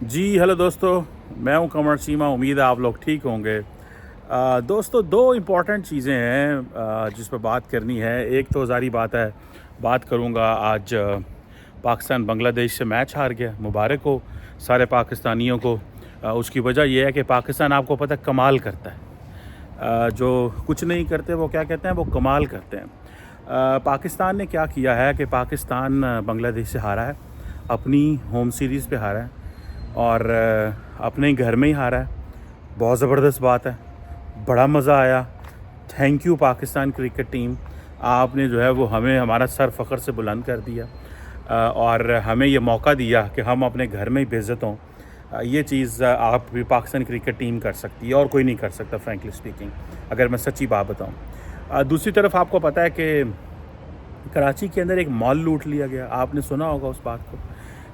جی hello دوستو، میں ہوں قمر چیمہ. امید ہے آپ لوگ ٹھیک ہوں گے. دوستو، دو امپورٹنٹ چیزیں ہیں جس پہ بات کرنی ہے. ایک تو ظاہری بات ہے، بات کروں گا آج پاکستان بنگلہ دیش سے میچ ہار گیا. مبارک ہو سارے پاکستانیوں کو. اس کی وجہ یہ ہے کہ پاکستان آپ کو پتہ کمال کرتا ہے. جو کچھ نہیں کرتے وہ کیا کہتے ہیں، وہ کمال کرتے ہیں. پاکستان نے کیا کیا ہے کہ پاکستان بنگلہ دیش سے ہارا ہے، اپنی ہوم سیریز پہ ہارا ہے اور اپنے گھر میں ہی ہارا ہے. بہت زبردست بات ہے، بڑا مزہ آیا. Thank you Pakistan cricket team. آپ نے جو ہے وہ ہمیں ہمارا سر فخر سے بلند کر دیا اور ہمیں یہ موقع دیا کہ ہم اپنے گھر میں ہی بے عزت ہوں. یہ چیز آپ بھی پاکستان کرکٹ ٹیم کر سکتی ہے اور کوئی نہیں کر سکتا، فرینکلی اسپیکنگ، اگر میں سچی بات بتاؤں. دوسری طرف آپ کو پتہ ہے کہ کراچی کے اندر ایک مال لوٹ لیا گیا. آپ نے سنا ہوگا اس بات کو.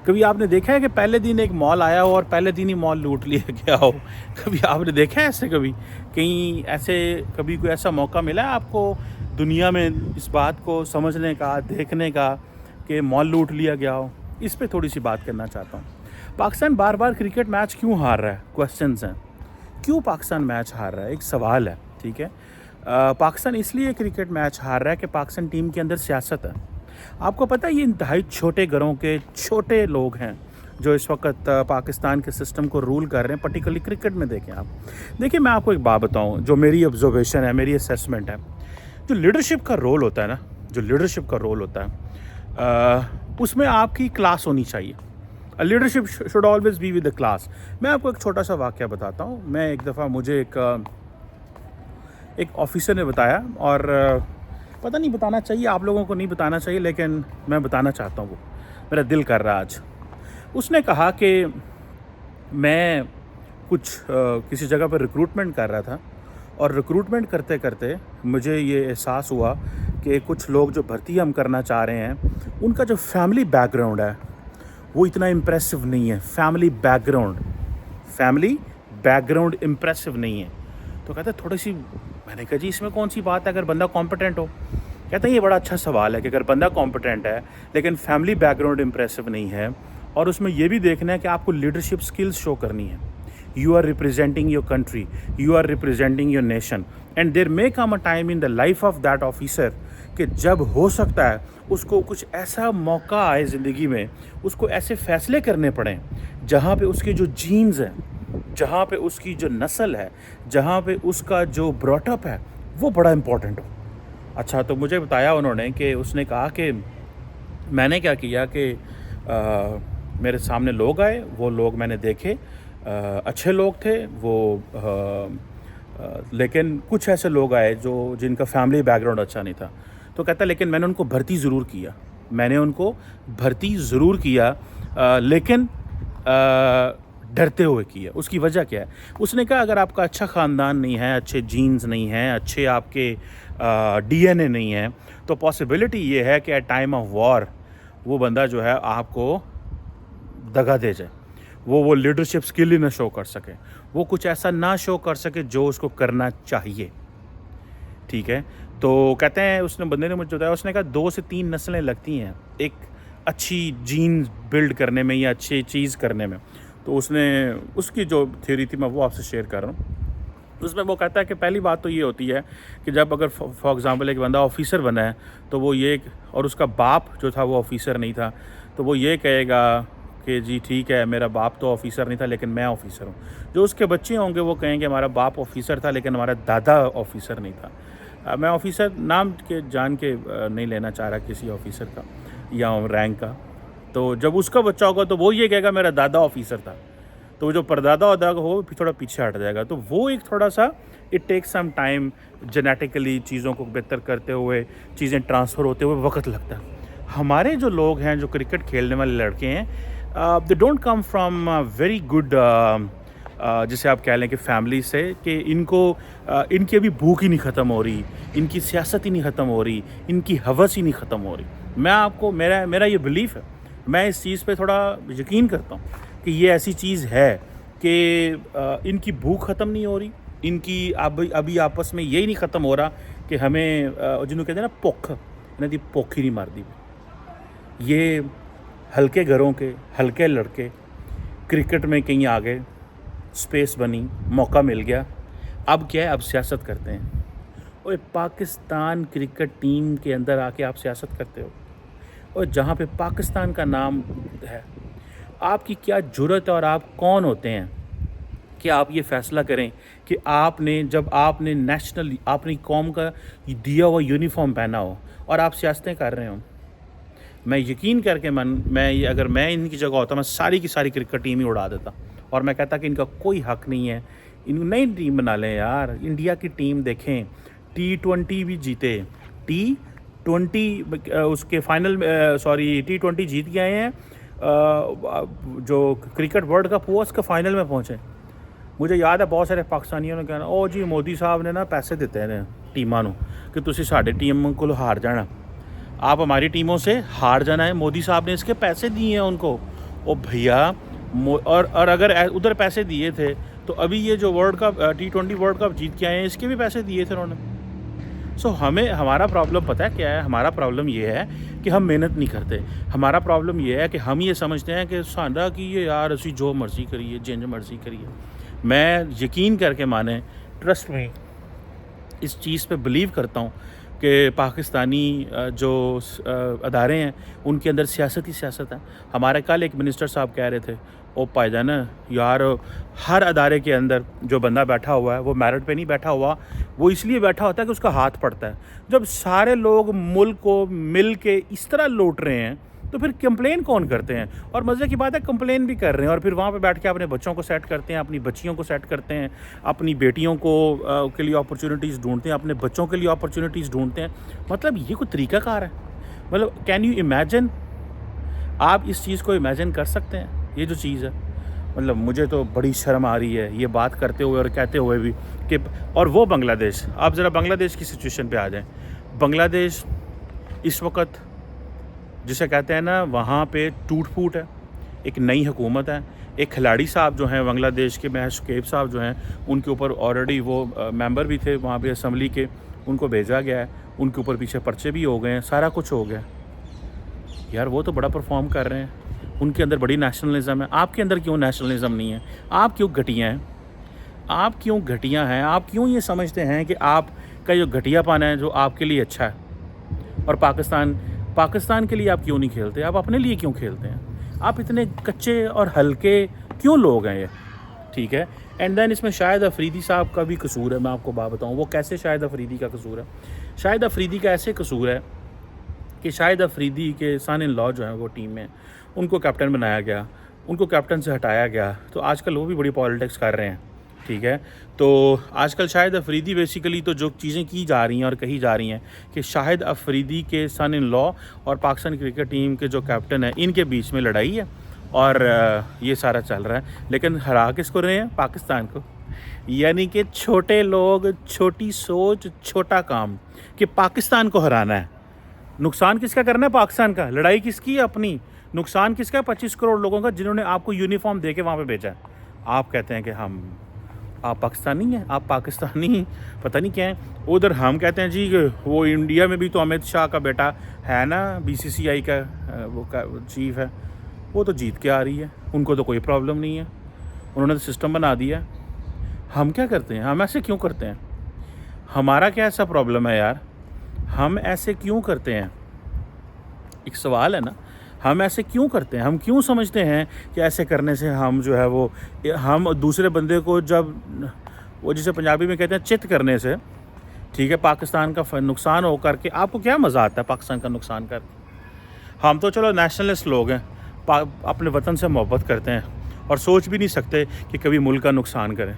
کبھی آپ نے دیکھا ہے کہ پہلے دن ایک مال آیا ہو اور پہلے دن ہی مال لوٹ لیا گیا ہو؟ کبھی آپ نے دیکھا ہے ایسے؟ کبھی کہیں ایسے کبھی کوئی ایسا موقع ملا ہے آپ کو دنیا میں اس بات کو سمجھنے کا، دیکھنے کا کہ مال لوٹ لیا گیا ہو؟ اس پہ تھوڑی سی بات کرنا چاہتا ہوں. پاکستان بار بار کرکٹ میچ کیوں ہار رہا ہے؟ کوسچنز ہیں. کیوں پاکستان میچ ہار رہا ہے؟ ایک سوال ہے، ٹھیک ہے. پاکستان اس لیے کرکٹ میچ ہار رہا ہے کہ پاکستان ٹیم کے اندر سیاست ہے. آپ کو پتہ ہے یہ انتہائی چھوٹے گھروں کے چھوٹے لوگ ہیں جو اس وقت پاکستان کے سسٹم کو رول کر رہے ہیں، پرٹیکولرلی کرکٹ میں. دیکھیں میں آپ کو ایک بات بتاؤں جو میری آبزرویشن ہے، میری اسیسمنٹ ہے. جو لیڈرشپ کا رول ہوتا ہے نا، جو لیڈرشپ کا رول ہوتا ہے اس میں آپ کی کلاس ہونی چاہیے. Leadership should always be with the class. میں آپ کو ایک چھوٹا سا واقعہ بتاتا ہوں. میں ایک دفعہ مجھے ایک آفیسر نے بتایا، اور پتہ نہیں بتانا چاہیے آپ لوگوں کو، نہیں بتانا چاہیے، لیکن میں بتانا چاہتا ہوں. وہ میرا دل کر رہا آج. اس نے کہا کہ میں کچھ کسی جگہ پر ریکروٹمنٹ کر رہا تھا، اور ریکروٹمنٹ کرتے کرتے مجھے یہ احساس ہوا کہ کچھ لوگ جو بھرتی ہم کرنا چاہ رہے ہیں ان کا جو فیملی بیک گراؤنڈ ہے وہ اتنا امپریسو نہیں ہے. فیملی بیک گراؤنڈ امپریسو نہیں ہے. تو کہتا ہے تھوڑی سی. میں نے کہا جی اس میں کون سی بات ہے اگر بندہ کمپٹنٹ ہو؟ کہتے ہیں یہ بڑا اچھا سوال ہے کہ اگر بندہ کمپٹنٹ ہے لیکن فیملی بیک گراؤنڈ امپریسو نہیں ہے، اور اس میں یہ بھی دیکھنا ہے کہ آپ کو لیڈرشپ سکلز شو کرنی ہے. You are representing your country, you are representing your nation, and there may come a time in the life of that officer کہ جب ہو سکتا ہے اس کو کچھ ایسا موقع آئے زندگی میں، اس کو ایسے فیصلے کرنے پڑیں جہاں پہ اس کے جو جینز ہیں، جہاں پہ اس کی جو نسل ہے، جہاں پہ اس کا جو براٹ اپ ہے وہ بڑا امپورٹنٹ ہو. اچھا، تو مجھے بتایا انہوں نے کہ اس نے کہا کہ میں نے کیا کیا کہ میرے سامنے لوگ آئے، وہ لوگ میں نے دیکھے، اچھے لوگ تھے وہ، لیکن کچھ ایسے لوگ آئے جن کا فیملی بیک گراؤنڈ اچھا نہیں تھا. تو کہتا ہے لیکن میں نے ان کو بھرتی ضرور کیا، لیکن ڈرتے ہوئے کیا. اس کی وجہ کیا ہے؟ اس نے کہا اگر آپ کا اچھا خاندان نہیں ہے، اچھے جینز نہیں ہیں، اچھے آپ کے ڈی این اے نہیں ہے، تو پاسبلٹی یہ ہے کہ ایٹ ٹائم آف وار وہ بندہ جو ہے آپ کو دگا دے جائے. وہ لیڈرشپ سکل ہی نہ شو کر سکے، وہ کچھ ایسا نہ شو کر سکے جو اس کو کرنا چاہیے. ٹھیک ہے. تو کہتے ہیں اس نے بندے نے مجھے بتایا، اس نے کہا 2 سے 3 نسلیں لگتی ہیں ایک اچھی جین بلڈ کرنے میں یا اچھی چیز کرنے میں. تو اس کی جو تھیوری تھی میں وہ آپ سے شیئر کر رہا ہوں. اس میں وہ کہتا ہے کہ پہلی بات تو یہ ہوتی ہے کہ جب اگر فار ایگزامپل ایک بندہ آفیسر بنا ہے تو وہ یہ، اور اس کا باپ جو تھا وہ آفیسر نہیں تھا، تو وہ یہ کہے گا کہ جی ٹھیک ہے میرا باپ تو آفیسر نہیں تھا لیکن میں آفیسر ہوں. جو اس کے بچے ہوں گے وہ کہیں گے ہمارا باپ آفیسر تھا لیکن ہمارا دادا آفیسر نہیں تھا. میں آفیسر نام کے جان کے نہیں لینا چاہ رہا کسی آفیسر کا یا رینک کا. تو جب اس کا بچہ ہوگا تو وہ یہ کہے گا میرا دادا آفیسر تھا، تو جو پردادا ہوتا ہے وہ تھوڑا پیچھے ہٹ جائے گا. تو وہ ایک تھوڑا سا it take some time, genetically چیزوں کو بہتر کرتے ہوئے، چیزیں ٹرانسفر ہوتے ہوئے وقت لگتا ہے. ہمارے جو لوگ ہیں جو کرکٹ کھیلنے والے لڑکے ہیں، they don't come from very good, جسے آپ کہہ لیں کہ فیملی سے، کہ ان کی ابھی بھوک ہی نہیں ختم ہو رہی، ان کی سیاست ہی نہیں ختم ہو رہی، ان کی ہوس ہی نہیں ختم ہو رہی. میں آپ کو میرا یہ بلیف ہے، میں اس چیز پہ تھوڑا یقین کرتا ہوں کہ یہ ایسی چیز ہے کہ ان کی بھوک ختم نہیں ہو رہی، ان کی ابھی آپس میں یہی نہیں ختم ہو رہا کہ ہمیں جنہوں کہتے ہیں نا پوکھ، انہیں دی پوکھ ہی نہیں مار دی. یہ ہلکے گھروں کے ہلکے لڑکے کرکٹ میں کہیں آگے اسپیس بنی, موقع مل گیا, اب کیا ہے, اب سیاست کرتے ہیں. اور پاکستان کرکٹ ٹیم کے اندر آ کے آپ سیاست کرتے ہو, اور جہاں پہ پاکستان کا نام ہے, آپ کی کیا جرأت ہے اور آپ کون ہوتے ہیں کہ آپ یہ فیصلہ کریں کہ آپ نے, جب آپ نے نیشنل اپنی قوم کا دیا ہوا یونیفارم پہنا ہو اور آپ سیاستیں کر رہے ہوں. میں یقین کر کے اگر میں ان کی جگہ ہوتا, میں ساری کی ساری کرکٹ ٹیم ہی اڑا دیتا, اور میں کہتا کہ ان کا کوئی حق نہیں ہے, ان نئی ٹیم بنا لیں یار. انڈیا کی ٹیم دیکھیں, T20 بھی جیتے, T20 اس کے فائنل, T20 جیت کے آئے ہیں, جو کرکٹ ورلڈ کپ ہوا اس کے فائنل میں پہنچے. مجھے یاد ہے بہت سارے پاکستانیوں نے کہنا, او جی مودی صاحب نے نا پیسے دیتے ہیں ٹیماں نو کہ تسی ساڈے ٹیم کو ہار جانا, آپ ہماری ٹیموں سے ہار جانا ہے, مودی صاحب نے اس کے پیسے دیے ہیں ان کو. او بھیا, اور اگر ادھر پیسے دیے تھے تو ابھی یہ جو world cup T20 world cup جیت کے آئے ہیں, اس کے بھی پیسے دیے تھے انہوں نے. ہمارا پرابلم پتہ ہے کیا ہے؟ ہمارا پرابلم یہ ہے کہ ہم محنت نہیں کرتے. ہمارا پرابلم یہ ہے کہ ہم یہ سمجھتے ہیں کہ سانڈا کی یہ یار اسی جو مرضی کریے, جنج مرضی کریے. میں یقین کر کے مانیں, ٹرسٹ میں اس چیز پہ بلیو کرتا ہوں کہ پاکستانی جو ادارے ہیں ان کے اندر سیاست ہی سیاست ہے. ہمارے کل ایک منسٹر صاحب کہہ رہے تھے, او پائے جانا یار, ہر ادارے کے اندر جو بندہ بیٹھا ہوا ہے وہ میرٹ پہ نہیں بیٹھا ہوا, وہ اس لیے بیٹھا ہوتا ہے کہ اس کا ہاتھ پڑتا ہے. جب سارے لوگ ملک کو مل کے اس طرح لوٹ رہے ہیں تو پھر کمپلین کون کرتے ہیں؟ اور مزے کی بات ہے کمپلین بھی کر رہے ہیں, اور پھر وہاں پہ بیٹھ کے اپنے بچوں کو سیٹ کرتے ہیں, اپنی بچیوں کو سیٹ کرتے ہیں, اپنی بیٹیوں کو کے لیے اپرچونیٹیز ڈھونڈتے ہیں, اپنے بچوں کے لیے اپرچونیٹیز ڈھونڈتے ہیں. مطلب یہ کوئی طریقہ کار ہے؟ مطلب کین یو امیجن؟ آپ اس چیز کو امیجن کر سکتے ہیں یہ جو چیز ہے؟ مطلب مجھے تو بڑی شرم آ رہی ہے یہ بات کرتے ہوئے اور کہتے ہوئے بھی کہ, اور وہ بنگلہ دیش, آپ ذرا بنگلہ دیش کی سچویشن پہ آ جائیں. بنگلہ دیش اس وقت جسے کہتے ہیں نا, وہاں پہ ٹوٹ پھوٹ ہے, ایک نئی حکومت ہے. ایک کھلاڑی صاحب جو ہیں بنگلہ دیش کے, محض شکیب صاحب جو ہیں, ان کے اوپر آلریڈی وہ ممبر بھی تھے وہاں پہ اسمبلی کے, ان کو بھیجا گیا ہے, ان کے اوپر پیچھے پرچے بھی ہو گئے ہیں, سارا کچھ ہو گیا. یار وہ تو بڑا پرفارم کر رہے ہیں, ان کے اندر بڑی نیشنلزم ہے. آپ کے اندر کیوں نیشنلزم نہیں ہے؟ آپ کیوں گھٹیا ہیں؟ آپ کیوں گھٹیا ہیں؟ آپ کیوں یہ سمجھتے ہیں کہ آپ کا جو گھٹیا پانا ہے جو آپ کے لیے اچھا ہے, اور پاکستان کے لیے آپ کیوں نہیں کھیلتے؟ آپ اپنے لیے کیوں کھیلتے ہیں؟ آپ اتنے کچے اور ہلکے کیوں لوگ ہیں یہ؟ ٹھیک ہے. اینڈ دین اس میں شاہد افریدی صاحب کا بھی قصور ہے. میں آپ کو بات بتاؤں وہ کیسے شاہد افریدی کا قصور ہے. شاہد افریدی کا ایسے قصور ہے کہ شاہد افریدی کے سن ان لا جو ہیں وہ ٹیم میں, ان کو کیپٹن بنایا گیا, ان کو کیپٹن سے ہٹایا گیا, تو آج کل وہ بھی بڑی پالیٹکس کر رہے ہیں. ٹھیک ہے. تو آج کل شاہد افریدی بیسیکلی تو جو چیزیں کی جا رہی ہیں اور کہی جا رہی ہیں کہ شاہد افریدی کے سن ان لا اور پاکستان کرکٹ ٹیم کے جو کیپٹن ہیں ان کے بیچ میں لڑائی ہے, اور یہ سارا چل رہا ہے. لیکن ہرا کس کو رہے ہیں؟ پاکستان کو. یعنی کہ چھوٹے لوگ, چھوٹی سوچ, چھوٹا کام, کہ پاکستان کو ہرانا ہے. نقصان کس کا کرنا ہے؟ پاکستان کا. لڑائی کس کی ہے؟ اپنی. نقصان کس کا ہے؟ 25 کروڑ لوگوں کا جنہوں نے آپ کو یونیفارم دے کے وہاں پہ بھیجا ہے. آپ کہتے ہیں کہ آپ پاکستانی ہیں, آپ پاکستانی پتہ نہیں کیا ہیں. ادھر ہم کہتے ہیں جی وہ انڈیا میں بھی تو امت شاہ کا بیٹا ہے نا, BCCI کا وہ چیف ہے, وہ تو جیت کے آ رہی ہے, ان کو تو کوئی پرابلم نہیں ہے, انہوں نے تو سسٹم بنا دیا. ہم کیا کرتے ہیں؟ ہم ایسے کیوں کرتے ہیں؟ ہمارا کیا ایسا پرابلم ہے یار؟ ہم ایسے کیوں کرتے ہیں؟ ایک سوال ہے نا, ہم ایسے کیوں کرتے ہیں؟ ہم کیوں سمجھتے ہیں کہ ایسے کرنے سے ہم جو ہے وہ, ہم دوسرے بندے کو جب وہ جسے پنجابی میں کہتے ہیں چت کرنے سے, ٹھیک ہے, پاکستان کا نقصان ہو کر کے آپ کو کیا مزہ آتا ہے پاکستان کا نقصان کر کے؟ ہم تو چلو نیشنلسٹ لوگ ہیں, اپنے وطن سے محبت کرتے ہیں اور سوچ بھی نہیں سکتے کہ کبھی ملک کا نقصان کریں.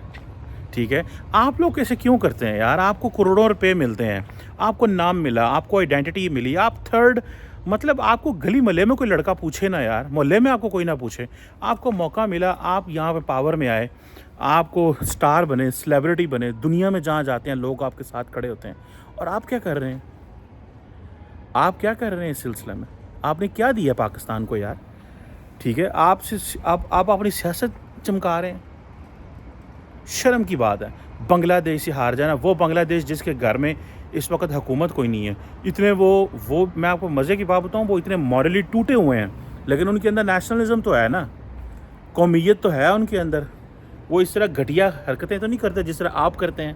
ٹھیک ہے. آپ لوگ ایسے کیوں کرتے ہیں یار؟ آپ کو کروڑوں روپے ملتے ہیں, آپ کو نام ملا, آپ کو آئیڈینٹی ملی, آپ تھرڈ, مطلب آپ کو گلی محلے میں کوئی لڑکا پوچھے نا یار, محلے میں آپ کو کوئی نہ پوچھے, آپ کو موقع ملا, آپ یہاں پہ پاور میں آئے, آپ کو سٹار بنے, سلیبریٹی بنے, دنیا میں جہاں جاتے ہیں لوگ آپ کے ساتھ کھڑے ہوتے ہیں, اور آپ کیا کر رہے ہیں؟ آپ کیا کر رہے ہیں اس سلسلے میں؟ آپ نے کیا دیا پاکستان کو یار؟ ٹھیک ہے. آپ اپنی سیاست چمکا رہے ہیں, شرم کی بات ہے. بنگلہ دیش سے ہار جانا, وہ بنگلہ دیش جس کے گھر میں اس وقت حکومت کوئی نہیں ہے, اتنے وہ میں آپ کو مزے کی بات بتاؤں, وہ اتنے مورلی ٹوٹے ہوئے ہیں, لیکن ان کے اندر نیشنلزم تو ہے نا. قومیت تو ہے ان کے اندر, وہ اس طرح گھٹیا حرکتیں تو نہیں کرتے جس طرح آپ کرتے ہیں.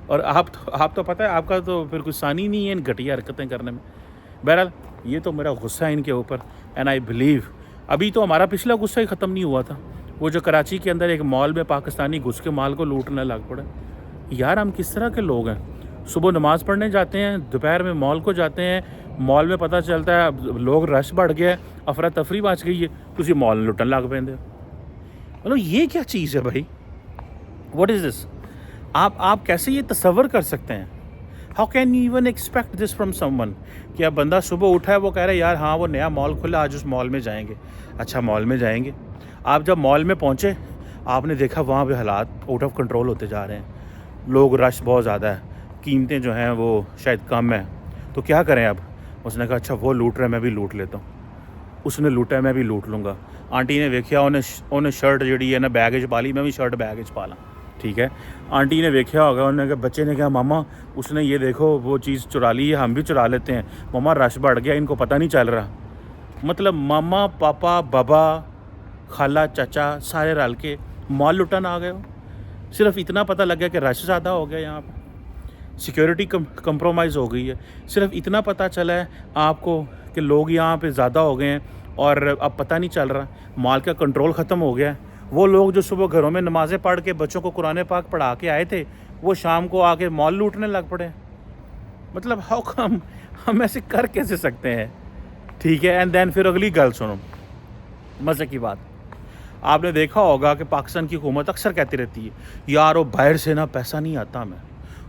اور آپ تو پتہ ہے آپ کا تو پھر کوئی ثانی نہیں ہے ان گھٹیا حرکتیں کرنے میں. بہرحال یہ تو میرا غصہ ہے ان کے اوپر. اینڈ آئی بلیو ابھی تو ہمارا پچھلا غصہ ہی ختم نہیں ہوا تھا, وہ جو کراچی کے اندر ایک مال میں پاکستانی گھس کے مال کو لوٹنے لگ پڑے. یار ہم کس طرح کے لوگ ہیں؟ صبح نماز پڑھنے جاتے ہیں, دوپہر میں مال کو جاتے ہیں, مال میں پتہ چلتا ہے لوگ رش بڑھ گیا, افراتفری مچ گئی ہے, تسی مال لٹن لگ پیندے. مطلب یہ کیا چیز ہے بھائی؟ واٹ از دس؟ آپ کیسے یہ تصور کر سکتے ہیں؟ How can you even expect this from some one کہ اب بندہ صبح اٹھا ہے, وہ کہہ رہے یار ہاں وہ نیا مال کھلا, آج اس مال میں جائیں گے. اچھا مال میں جائیں گے, آپ جب مال میں پہنچے آپ نے دیکھا وہاں پہ حالات آؤٹ آف کنٹرول ہوتے جا رہے ہیں, لوگ رش بہت زیادہ ہے, قیمتیں جو ہیں وہ شاید کم ہیں, تو کیا کریں اب؟ اس نے کہا اچھا وہ لوٹ رہے ہیں میں بھی لوٹ لیتا ہوں. اس نے لوٹا ہے میں بھی لوٹ لوں گا. آنٹی نے ویکھیا انہیں شرٹ جڑی ہے نا بیگ چ پا لی, میں بھی شرٹ بیگ چ پا لاں. ٹھیک ہے, آنٹی نے ویکھیا ہوگا, انہوں نے کہا بچے نے کہا ماما اس نے یہ دیکھو وہ چیز چرا لی ہے, ہم بھی چرا لیتے ہیں. ماما رش بڑھ گیا, ان کو پتہ نہیں چل رہا. مطلب ماما پاپا بابا خالہ چچا سارے رل کے مال لٹن آ گئے ہو. صرف اتنا پتہ لگ گیا کہ رش زیادہ ہو گیا, یہاں پہ سیکیورٹی کمپرومائز ہو گئی ہے. صرف اتنا پتہ چلا ہے آپ کو کہ لوگ یہاں پہ زیادہ ہو گئے ہیں, اور اب پتہ نہیں چل رہا, مال کا کنٹرول ختم ہو گیا ہے. وہ لوگ جو صبح گھروں میں نمازیں پڑھ کے بچوں کو قرآن پاک پڑھا کے آئے تھے, وہ شام کو آ کے مال لوٹنے لگ پڑے. مطلب ہاؤ کم, ہم ایسے کر کیسے سکتے ہیں؟ ٹھیک ہے. اینڈ دین پھر اگلی گل سنو, مزے کی بات. آپ نے دیکھا ہوگا کہ پاکستان کی حکومت اکثر کہتی رہتی ہے یار وہ باہر سے نا پیسہ نہیں آتا, ہمیں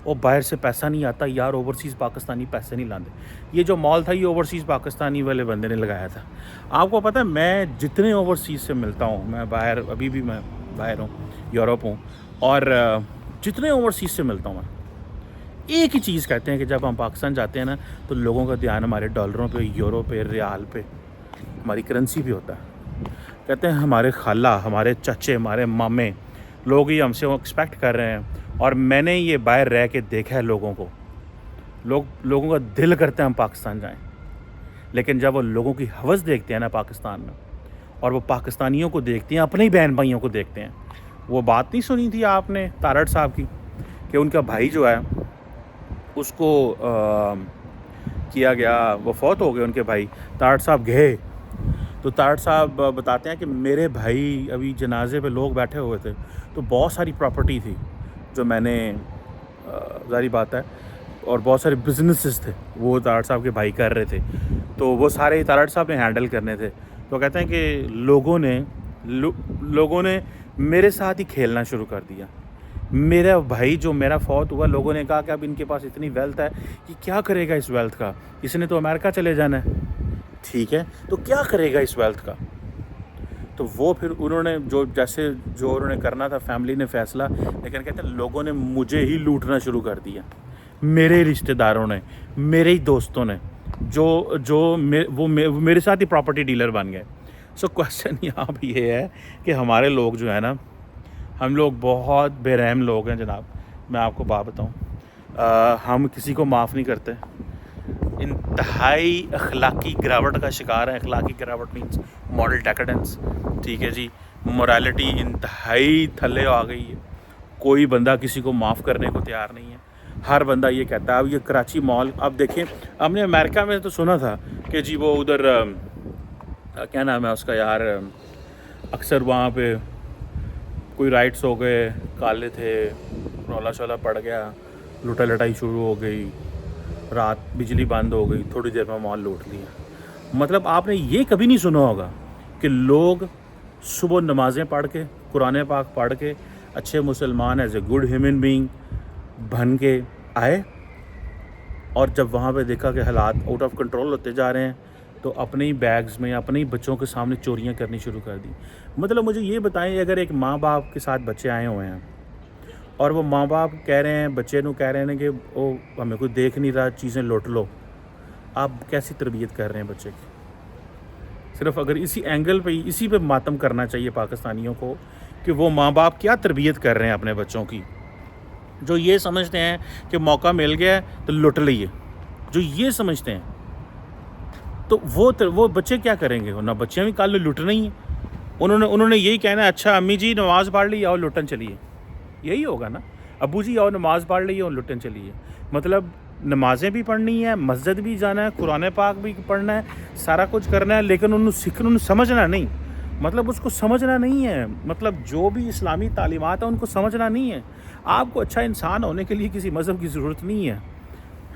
وہ باہر سے پیسہ نہیں آتا یار, اوورسیز پاکستانی پیسے نہیں لاندے. یہ جو مال تھا یہ اوورسیز پاکستانی والے بندے نے لگایا تھا. آپ کو پتہ ہے میں جتنے اوورسیز سے ملتا ہوں, میں باہر ابھی بھی میں باہر ہوں, یورپ ہوں, اور جتنے اوورسیز سے ملتا ہوں میں ایک ہی چیز کہتے ہیں کہ جب ہم پاکستان جاتے ہیں نا تو لوگوں کا دھیان ہمارے ڈالروں پہ, یورو پہ, ریال پہ, ہماری کرنسی پہ ہوتا ہے. کہتے ہیں ہمارے خالہ, ہمارے چچے, ہمارے مامے, لوگ ہی ہم سے وہ ایکسپیکٹ کر رہے ہیں. اور میں نے یہ باہر رہ کے دیکھا ہے لوگوں کو, لوگوں کا دل کرتا ہے ہم پاکستان جائیں, لیکن جب وہ لوگوں کی ہوس دیکھتے ہیں نا پاکستان میں, اور وہ پاکستانیوں کو دیکھتے ہیں, اپنے ہی بہن بھائیوں کو دیکھتے ہیں. وہ بات نہیں سنی تھی آپ نے تارڑ صاحب کی کہ ان کا بھائی جو ہے اس کو کیا گیا, وہ فوت ہو گئے ان کے بھائی. تارڑ صاحب گئے تو تارڑ صاحب بتاتے ہیں کہ میرے بھائی ابھی جنازے پہ لوگ بیٹھے ہوئے تھے, تو بہت ساری پراپرٹی تھی جو میں نے ظاہری بات ہے, اور بہت سارے بزنسز تھے وہ تارڑ صاحب کے بھائی کر رہے تھے, تو وہ سارے تارڑ صاحب نے ہینڈل کرنے تھے. تو کہتے ہیں کہ لوگوں نے میرے ساتھ ہی کھیلنا شروع کر دیا. میرا بھائی جو میرا فوت ہوا, لوگوں نے کہا کہ اب ان کے پاس اتنی ویلتھ ہے, کہ کیا کرے گا اس ویلتھ کا, اس نے تو امریکہ چلے جانا ہے. ٹھیک ہے, تو کیا کرے گا اس ویلتھ کا؟ تو وہ پھر انہوں نے جو انہوں نے کرنا تھا, فیملی نے فیصلہ, لیکن کہتے ہیں لوگوں نے مجھے ہی لوٹنا شروع کر دیا, میرے رشتہ داروں نے, میرے ہی دوستوں نے, وہ میرے ساتھ ہی پراپرٹی ڈیلر بن گئے. سو کوشچن یہاں پہ یہ ہے کہ ہمارے لوگ جو ہے نا, ہم لوگ بہت بے رحم لوگ ہیں جناب. میں آپ کو بات بتاؤں, ہم کسی کو معاف نہیں کرتے, انتہائی اخلاقی گراوٹ کا شکار ہے. اخلاقی گراوٹ مینس مورل ڈیکیڈنس. ٹھیک ہے جی, مورالٹی انتہائی تھلے آ گئی ہے. کوئی بندہ کسی کو معاف کرنے کو تیار نہیں ہے. ہر بندہ یہ کہتا ہے. اب یہ کراچی مال, اب دیکھیں, ہم نے امریکہ میں تو سنا تھا کہ جی وہ ادھر کیا نام ہے اس کا یار, اکثر وہاں پہ کوئی رائٹس ہو گئے, کالے تھے, رولا شولا پڑ گیا, لٹا لٹائی شروع ہو گئی, رات بجلی بند ہو گئی, تھوڑی دیر میں مال لوٹ لیا. مطلب آپ نے یہ کبھی نہیں سنا ہوگا کہ لوگ صبح نمازیں پڑھ کے, قرآن پاک پڑھ کے, اچھے مسلمان as a good human being بن کے آئے, اور جب وہاں پہ دیکھا کہ حالات آؤٹ آف کنٹرول ہوتے جا رہے ہیں, تو اپنے ہی بیگز میں, اپنے ہی بچوں کے سامنے چوریاں کرنی شروع کر دی. مطلب مجھے یہ بتائیں, اگر ایک ماں باپ کے ساتھ بچے آئے ہوئے ہیں, اور وہ ماں باپ کہہ رہے ہیں, بچے نو کہہ رہے ہیں کہ او ہمیں کوئی دیکھ نہیں رہا, چیزیں لوٹ لو, آپ کیسی تربیت کر رہے ہیں بچے کی؟ صرف اگر اسی اینگل پہ, اسی پہ ماتم کرنا چاہیے پاکستانیوں کو کہ وہ ماں باپ کیا تربیت کر رہے ہیں اپنے بچوں کی, جو یہ سمجھتے ہیں کہ موقع مل گیا ہے تو لٹ لیے, جو یہ سمجھتے ہیں. تو وہ بچے کیا کریں گے؟ نہ بچے بھی کل لٹنا ہی ہیں. انہوں نے یہی کہنا ہے اچھا امی جی نماز پڑھ لی اور لٹن چلیے. یہی ہوگا نا, ابو جی اور نماز پڑھ لی اور لٹن چلیے. مطلب نمازیں بھی پڑھنی ہے, مسجد بھی جانا ہے, قرآن پاک بھی پڑھنا ہے, سارا کچھ کرنا ہے, لیکن انہوں سمجھنا نہیں. مطلب اس کو سمجھنا نہیں ہے. مطلب جو بھی اسلامی تعلیمات ہیں ان کو سمجھنا نہیں ہے. آپ کو اچھا انسان ہونے کے لیے کسی مذہب کی ضرورت نہیں ہے.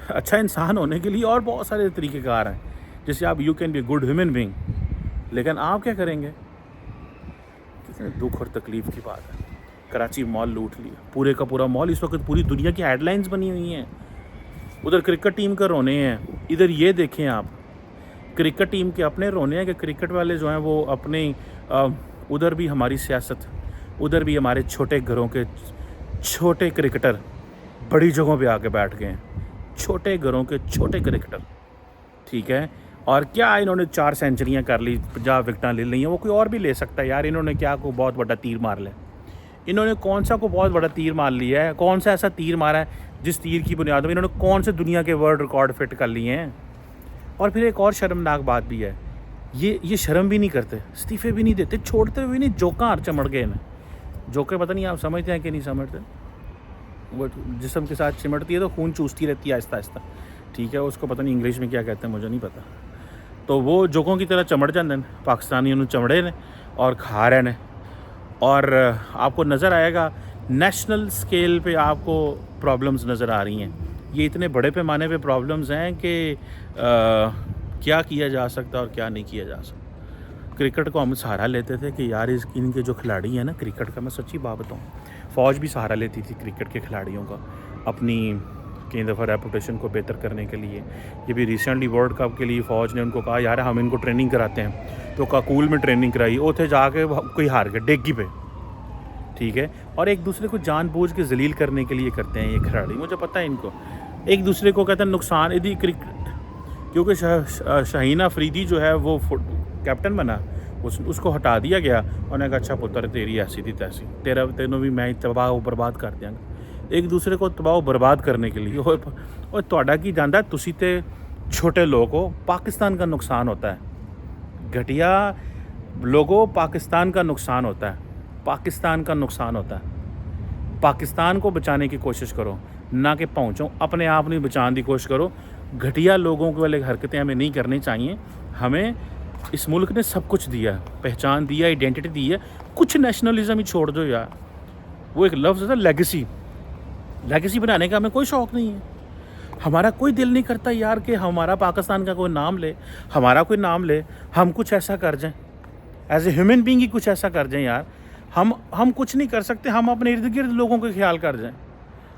اچھا انسان ہونے کے لیے اور بہت سارے طریقہ کار ہیں, جیسے آپ you can be good human being. لیکن آپ کیا کریں گے؟ کتنے دکھ اور تکلیف کی بات ہے. کراچی مال لوٹ لیا, پورے کا پورا مال. اس وقت پوری دنیا کی ہیڈ لائنز بنی ہوئی ہیں. ادھر کرکٹ ٹیم کا رونے ہیں, ادھر یہ دیکھیں آپ کرکٹ ٹیم کے اپنے رونے ہیں کہ کرکٹ والے جو ہیں وہ اپنے ادھر بھی ہماری سیاست, ادھر بھی ہمارے چھوٹے گھروں کے چھوٹے کرکٹر بڑی جگہوں پہ آ کے بیٹھ گئے ہیں. چھوٹے گھروں کے چھوٹے کرکٹر, ٹھیک ہے. اور کیا انہوں نے 4 سینچریاں کر لی, 50 وکٹاں لے لی ہیں. وہ کوئی اور بھی لے سکتا ہے یار. انہوں نے کیا کو بہت بڑا تیر مار لیا؟ انہوں نے کون سا کو بہت بڑا تیر مار لیا ہے؟ کون سا ایسا تیر مارا ہے جس تیر کی بنیاد میں انہوں نے کون سے دنیا کے ورلڈ ریکارڈ فٹ کر لیے ہیں؟ اور پھر ایک اور شرمناک بات بھی ہے, یہ شرم بھی نہیں کرتے, استعفے بھی نہیں دیتے, چھوڑتے ہوئے نہیں. جوکاں چمڑ گئے ہیں. جوکے پتہ نہیں آپ سمجھتے ہیں کہ نہیں سمجھتے. وہ جسم کے ساتھ چمٹتی ہے تو خون چوستی رہتی ہے آہستہ آہستہ, ٹھیک ہے. اس کو پتہ نہیں انگلش میں کیا کہتے ہیں, مجھے نہیں پتہ. تو وہ جوکوں کی طرح چمڑ جاتے ہیں. پاکستانی انہوں چمڑے نے اور کھا رہے ہیں. اور آپ کو نظر آئے گا نیشنل سکیل پہ آپ کو پرابلمز نظر آ رہی ہیں. یہ اتنے بڑے پیمانے پہ پرابلمز ہیں کہ کیا کیا جا سکتا اور کیا نہیں کیا جا سکتا. کرکٹ کو ہم سہارا لیتے تھے کہ یار ان کے جو کھلاڑی ہیں نا کرکٹ کا, میں سچی بات بتاؤں, فوج بھی سہارا لیتی تھی کرکٹ کے کھلاڑیوں کا اپنی کئی دفعہ ریپوٹیشن کو بہتر کرنے کے لیے. یہ بھی ریسنٹلی ورلڈ کپ کے لیے فوج نے ان کو کہا یار ہم ان کو ٹریننگ کراتے ہیں, تو کاکول میں ٹریننگ کرائی, اوتھے جا کے کوئی ہار گئے ڈیگی پہ, ٹھیک ہے. اور ایک دوسرے کو جان بوجھ کے ذلیل کرنے کے لیے کرتے ہیں یہ کھلاڑی. مجھے پتہ ہے ان کو ایک دوسرے کو کہتے ہیں نقصان ادھی کرکٹ, کیونکہ شاہین افریدی جو ہے وہ کیپٹن بنا, اس کو ہٹا دیا گیا. انہوں نے کہا اچھا پتر تیری ایسی تھی تیسی, تینوں بھی میں تباہ و برباد کر دیا گا. ایک دوسرے کو تباہ و برباد کرنے کے لیے. اور تہاڈا کی جاندا تسی تے چھوٹے لوگوں, پاکستان کا نقصان ہوتا ہے. گھٹیا لوگوں, پاکستان کا نقصان ہوتا ہے. پاکستان کا نقصان ہوتا ہے. پاکستان کو بچانے کی کوشش کرو, نہ کہ پہنچو اپنے آپ نہیں بچانے کی کوشش کرو. گھٹیا لوگوں کے والے حرکتیں ہمیں نہیں کرنی چاہیے. ہمیں اس ملک نے سب کچھ دیا, پہچان دیا, آئیڈینٹی دی ہے. کچھ نیشنلزم ہی چھوڑ دو یار. وہ ایک لفظ ہے لیگیسی, لیگیسی بنانے کا ہمیں کوئی شوق نہیں ہے. ہمارا کوئی دل نہیں کرتا یار کہ ہمارا پاکستان کا کوئی نام لے, ہمارا کوئی نام لے, ہم کچھ ایسا کر جائیں, ایز اے ہیومن بینگ ہی کچھ ایسا کر جائیں یار. ہم کچھ نہیں کر سکتے, ہم اپنے ارد گرد لوگوں کا خیال کر جائیں.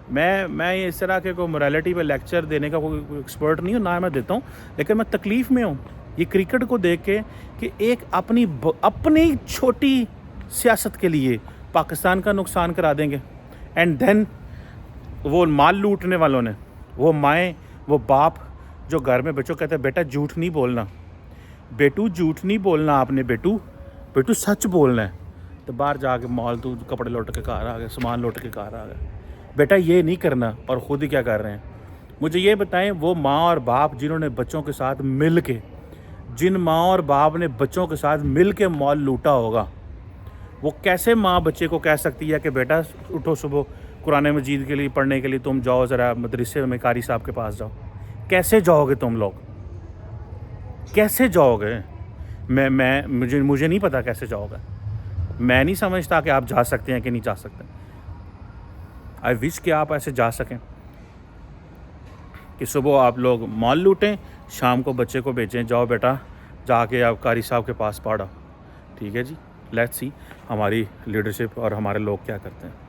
میں اس طرح کے کوئی morality پہ لیکچر دینے کا کوئی ایکسپرٹ نہیں ہوں, نہ میں دیتا ہوں, لیکن میں تکلیف میں ہوں یہ کرکٹ کو دیکھ کے کہ ایک اپنی چھوٹی سیاست کے لیے پاکستان کا نقصان کرا دیں گے. اینڈ دین وہ مال لوٹنے والوں نے, وہ مائیں, وہ باپ جو گھر میں بچوں کہتے ہیں بیٹا جھوٹ نہیں بولنا, بیٹو جھوٹ نہیں بولنا, آپ نے بیٹو سچ بولنا ہے. تو باہر جا کے مال تو کپڑے لوٹ کے کار آ گئے, سامان لوٹ کے کار آ گئے. بیٹا یہ نہیں کرنا, اور خود ہی کیا کر رہے ہیں. مجھے یہ بتائیں, وہ ماں اور باپ جنہوں نے بچوں کے ساتھ مل کے, جن ماں اور باپ نے بچوں کے ساتھ مل کے مال لوٹا ہوگا, وہ کیسے ماں بچے کو کہہ سکتی ہے کہ بیٹا اٹھو صبح قرآن مجید کے لیے پڑھنے کے لیے تم جاؤ ذرا مدرسے میں قاری صاحب کے پاس جاؤ. کیسے جاؤ گے تم لوگ, کیسے جاؤ گے؟ مجھے نہیں پتا کیسے جاؤ گے. میں نہیں سمجھتا کہ آپ جا سکتے ہیں کہ نہیں جا سکتے. آئی وش کہ آپ ایسے جا سکیں کہ صبح آپ لوگ مال لوٹیں, شام کو بچے کو بھیجیں جاؤ بیٹا جا کے آپ قاری صاحب کے پاس پڑھو. ٹھیک ہے جی, لیٹس سی ہماری لیڈرشپ اور ہمارے لوگ کیا کرتے ہیں.